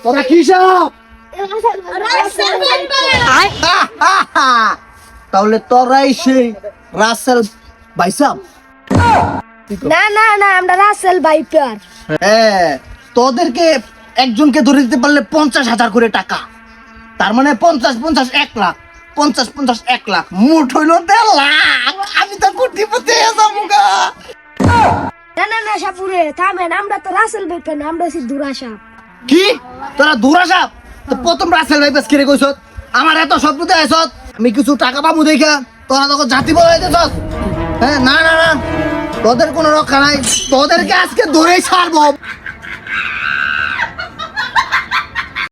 তোরা কি সব? তাহলে তোরাই সেই রাসেল ভাইসাব? না না না, আমরা রাসেল ভাইপার। হ্যাঁ, তোদেরকে একজনকে ধরে দিতে পারলে 50,000 করে টাকা। তার মানে 50-50 1 লাখ, 50-50 1 লাখ, মোট হইল 1.5 লাখ। আমি তো কোটিপতি হয়ে যাবো গা। না না না সাপুরে থামেন, আমরা তো রাসেল ভাইপার না, আমরা হচ্ছি দুরাশা। কি তোরা দুরাসাপ? তো প্রথম রাসেল ভাই কিরে কইছ? আমার এত স্বপ্ন দেখাইছ, আমি কিছু টাকা পাবো দেখা তোরা তখন জাতি বলাইতেছ। হ্যাঁ, না না না, তোদের কোনো রক্ষা নাই, তোদেরকে আজকে ধরেই ছাড়বো।